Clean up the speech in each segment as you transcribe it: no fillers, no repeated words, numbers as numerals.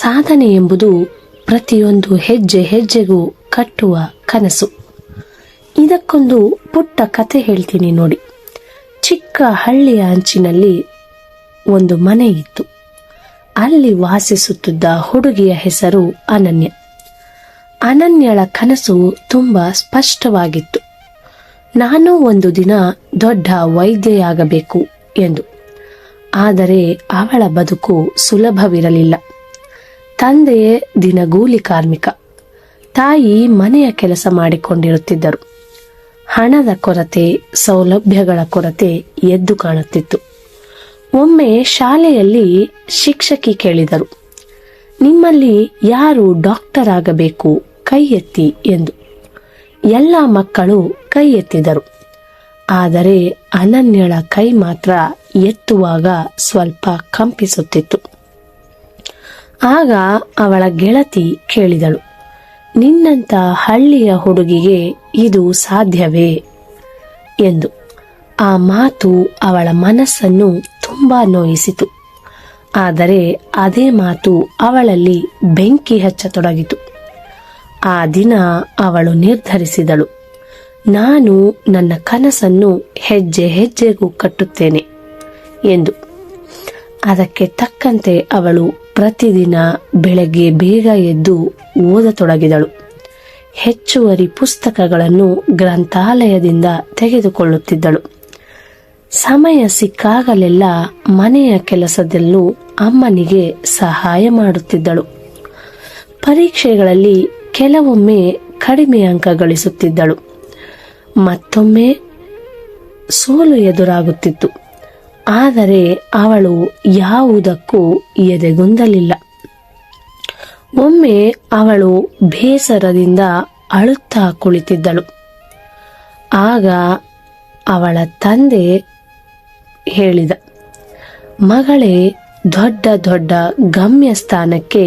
ಸಾಧನೆ ಎಂಬುದು ಪ್ರತಿಯೊಂದು ಹೆಜ್ಜೆ ಹೆಜ್ಜೆಗೂ ಕಟ್ಟುವ ಕನಸು. ಇದಕ್ಕೊಂದು ಪುಟ್ಟ ಕತೆ ಹೇಳ್ತೀನಿ ನೋಡಿ. ಚಿಕ್ಕ ಹಳ್ಳಿಯ ಅಂಚಿನಲ್ಲಿ ಒಂದು ಮನೆ ಇತ್ತು. ಅಲ್ಲಿ ವಾಸಿಸುತ್ತಿದ್ದ ಹುಡುಗಿಯ ಹೆಸರು ಅನನ್ಯ. ಅನನ್ಯಳ ಕನಸು ತುಂಬಾ ಸ್ಪಷ್ಟವಾಗಿತ್ತು. ನಾನು ಒಂದು ದಿನ ದೊಡ್ಡ ವೈದ್ಯೆಯಾಗಬೇಕು ಎಂದು. ಆದರೆ ಅವಳ ಬದುಕು ಸುಲಭವಿರಲಿಲ್ಲ. ತಂದೆ ದಿನಗೂಲಿ ಕಾರ್ಮಿಕ, ತಾಯಿ ಮನೆಯ ಕೆಲಸ ಮಾಡಿಕೊಂಡಿರುತ್ತಿದ್ದರು. ಹಣದ ಕೊರತೆ, ಸೌಲಭ್ಯಗಳ ಕೊರತೆ ಎದ್ದು ಕಾಣುತ್ತಿತ್ತು. ಒಮ್ಮೆ ಶಾಲೆಯಲ್ಲಿ ಶಿಕ್ಷಕಿ ಕೇಳಿದರು, ನಿಮ್ಮಲ್ಲಿ ಯಾರು ಡಾಕ್ಟರ್ ಆಗಬೇಕು ಕೈ ಎತ್ತಿ ಎಂದು. ಎಲ್ಲ ಮಕ್ಕಳು ಕೈ ಎತ್ತಿದರು. ಆದರೆ ಅನನ್ಯಳ ಕೈ ಮಾತ್ರ ಎತ್ತುವಾಗ ಸ್ವಲ್ಪ ಕಂಪಿಸುತ್ತಿತ್ತು. ಆಗ ಅವಳ ಗೆಳತಿ ಕೇಳಿದಳು, ನಿನ್ನಂತ ಹಳ್ಳಿಯ ಹುಡುಗಿಗೆ ಇದು ಸಾಧ್ಯವೇ ಎಂದು. ಆ ಮಾತು ಅವಳ ಮನಸ್ಸನ್ನು ತುಂಬಾ ನೋಯಿಸಿತು. ಆದರೆ ಅದೇ ಮಾತು ಅವಳಲ್ಲಿ ಬೆಂಕಿ ಹಚ್ಚತೊಡಗಿತು. ಆ ದಿನ ಅವಳು ನಿರ್ಧರಿಸಿದಳು, ನಾನು ನನ್ನ ಕನಸನ್ನು ಹೆಜ್ಜೆ ಹೆಜ್ಜೆಗೂ ಕಟ್ಟುತ್ತೇನೆ ಎಂದು. ಅದಕ್ಕೆ ತಕ್ಕಂತೆ ಅವಳು ಪ್ರತಿದಿನ ಬೆಳಗ್ಗೆ ಬೇಗ ಎದ್ದು ಓದತೊಡಗಿದಳು. ಹೆಚ್ಚುವರಿ ಪುಸ್ತಕಗಳನ್ನು ಗ್ರಂಥಾಲಯದಿಂದ ತೆಗೆದುಕೊಳ್ಳುತ್ತಿದ್ದಳು. ಸಮಯ ಸಿಕ್ಕಾಗಲೆಲ್ಲ ಮನೆಯ ಕೆಲಸದಲ್ಲೂ ಅಮ್ಮನಿಗೆ ಸಹಾಯ ಮಾಡುತ್ತಿದ್ದಳು. ಪರೀಕ್ಷೆಗಳಲ್ಲಿ ಕೆಲವೊಮ್ಮೆ ಕಡಿಮೆ ಅಂಕ ಗಳಿಸುತ್ತಿದ್ದಳು. ಮತ್ತೊಮ್ಮೆ ಸೋಲು ಎದುರಾಗುತ್ತಿತ್ತು. ಆದರೆ ಅವಳು ಯಾವುದಕ್ಕೂ ಎದೆಗುಂದಲಿಲ್ಲ. ಒಮ್ಮೆ ಅವಳು ಬೇಸರದಿಂದ ಅಳುತ್ತಾ ಕುಳಿತಿದ್ದಳು. ಆಗ ಅವಳ ತಂದೆ ಹೇಳಿದ, ಮಗಳೇ, ದೊಡ್ಡ ದೊಡ್ಡ ಗಮ್ಯ ಸ್ಥಾನಕ್ಕೆ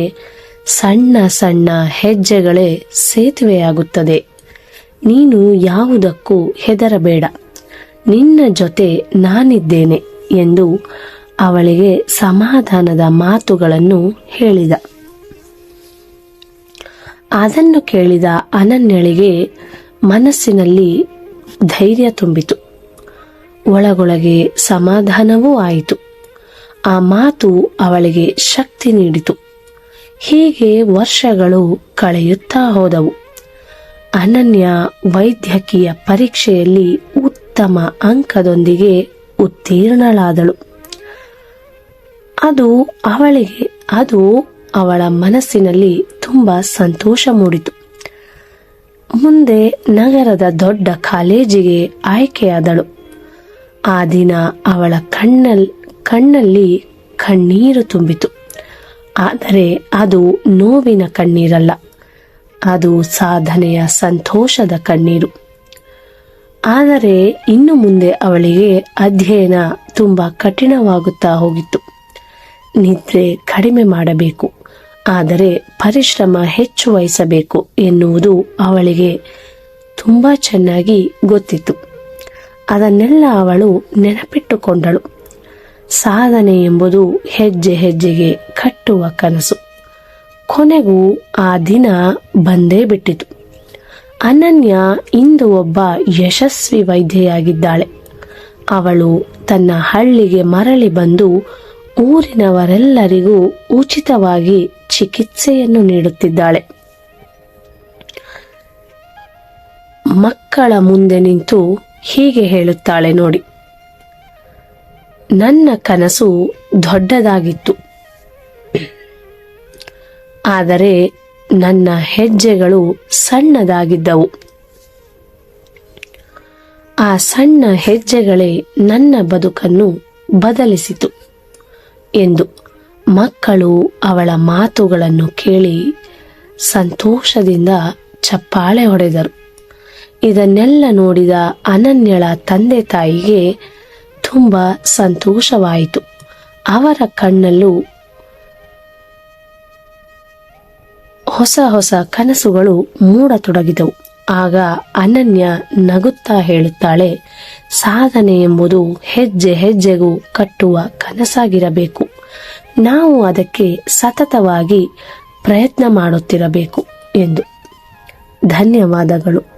ಸಣ್ಣ ಸಣ್ಣ ಹೆಜ್ಜೆಗಳೇ ಸೇತುವೆಯಾಗುತ್ತದೆ. ನೀನು ಯಾವುದಕ್ಕೂ ಹೆದರಬೇಡ, ನಿನ್ನ ಜೊತೆ ನಾನಿದ್ದೇನೆ ಎಂದು ಅವಳಿಗೆ ಸಮಾಧಾನದ ಮಾತುಗಳನ್ನು ಹೇಳಿದ. ಅದನ್ನು ಕೇಳಿದ ಅನನ್ಯಳಿಗೆ ಮನಸ್ಸಿನಲ್ಲಿ ಧೈರ್ಯ ತುಂಬಿತು. ಒಳಗೊಳಗೆ ಸಮಾಧಾನವೂ ಆಯಿತು. ಆ ಮಾತು ಅವಳಿಗೆ ಶಕ್ತಿ ನೀಡಿತು. ಹೀಗೆ ವರ್ಷಗಳು ಕಳೆಯುತ್ತಾ ಹೋದವು. ಅನನ್ಯ ವೈದ್ಯಕೀಯ ಪರೀಕ್ಷೆಯಲ್ಲಿ ಉತ್ತಮ ಅಂಕದೊಂದಿಗೆ ಉತ್ತೀರ್ಣಳಾದಳು. ಅದು ಅವಳ ಮನಸ್ಸಿನಲ್ಲಿ ತುಂಬಾ ಸಂತೋಷ ಮೂಡಿತು. ಮುಂದೆ ನಗರದ ದೊಡ್ಡ ಕಾಲೇಜಿಗೆ ಆಯ್ಕೆಯಾದಳು. ಆ ದಿನ ಅವಳ ಕಣ್ಣಲ್ಲಿ ಕಣ್ಣೀರು ತುಂಬಿತು. ಆದರೆ ಅದು ನೋವಿನ ಕಣ್ಣೀರಲ್ಲ, ಅದು ಸಾಧನೆಯ ಸಂತೋಷದ ಕಣ್ಣೀರು. ಆದರೆ ಇನ್ನು ಮುಂದೆ ಅವಳಿಗೆ ಅಧ್ಯಯನ ತುಂಬಾ ಕಠಿಣವಾಗುತ್ತಾ ಹೋಗಿತ್ತು. ನಿದ್ರೆ ಕಡಿಮೆ ಮಾಡಬೇಕು, ಆದರೆ ಪರಿಶ್ರಮ ಹೆಚ್ಚು ವಹಿಸಬೇಕು ಎನ್ನುವುದು ಅವಳಿಗೆ ತುಂಬಾ ಚೆನ್ನಾಗಿ ಗೊತ್ತಿತ್ತು. ಅದನ್ನೆಲ್ಲ ಅವಳು ನೆನಪಿಟ್ಟುಕೊಂಡಳು. ಸಾಧನೆ ಎಂಬುದು ಹೆಜ್ಜೆ ಹೆಜ್ಜೆಗೆ ಕಟ್ಟುವ ಕನಸು. ಕೊನೆಗೂ ಆ ದಿನ ಬಂದೇ ಬಿಟ್ಟಿತು. ಅನನ್ಯ ಇಂದು ಒಬ್ಬ ಯಶಸ್ವಿ ವೈದ್ಯೆಯಾಗಿದ್ದಾಳೆ. ಅವಳು ತನ್ನ ಹಳ್ಳಿಗೆ ಮರಳಿ ಬಂದು ಊರಿನವರೆಲ್ಲರಿಗೂ ಉಚಿತವಾಗಿ ಚಿಕಿತ್ಸೆಯನ್ನು ನೀಡುತ್ತಿದ್ದಾಳೆ. ಮಕ್ಕಳ ಮುಂದೆ ನಿಂತು ಹೀಗೆ ಹೇಳುತ್ತಾಳೆ ನೋಡಿ, ನನ್ನ ಕನಸು ದೊಡ್ಡದಾಗಿತ್ತು, ಆದರೆ ನನ್ನ ಹೆಜ್ಜೆಗಳು ಸಣ್ಣದಾಗಿದ್ದವು. ಆ ಸಣ್ಣ ಹೆಜ್ಜೆಗಳೇ ನನ್ನ ಬದುಕನ್ನು ಬದಲಿಸಿತು ಎಂದು ಮಕ್ಕಳು ಅವಳ ಮಾತುಗಳನ್ನು ಕೇಳಿ ಸಂತೋಷದಿಂದ ಚಪ್ಪಾಳೆ ಹೊಡೆದರು. ಇದನ್ನೆಲ್ಲ ನೋಡಿದ ಅನನ್ಯಳ ತಂದೆ ತಾಯಿಗೆ ತುಂಬಾ ಸಂತೋಷವಾಯಿತು. ಅವರ ಕಣ್ಣಲ್ಲೂ ಹೊಸ ಹೊಸ ಕನಸುಗಳು ಮೂಡತೊಡಗಿದವು. ಆಗ ಅನನ್ಯ ನಗುತ್ತಾ ಹೇಳುತ್ತಾಳೆ, ಸಾಧನೆ ಎಂಬುದು ಹೆಜ್ಜೆ ಹೆಜ್ಜೆಗೂ ಕಟ್ಟುವ ಕನಸಾಗಿರಬೇಕು. ನಾವು ಅದಕ್ಕೆ ಸತತವಾಗಿ ಪ್ರಯತ್ನ ಮಾಡುತ್ತಿರಬೇಕು ಎಂದು. ಧನ್ಯವಾದಗಳು.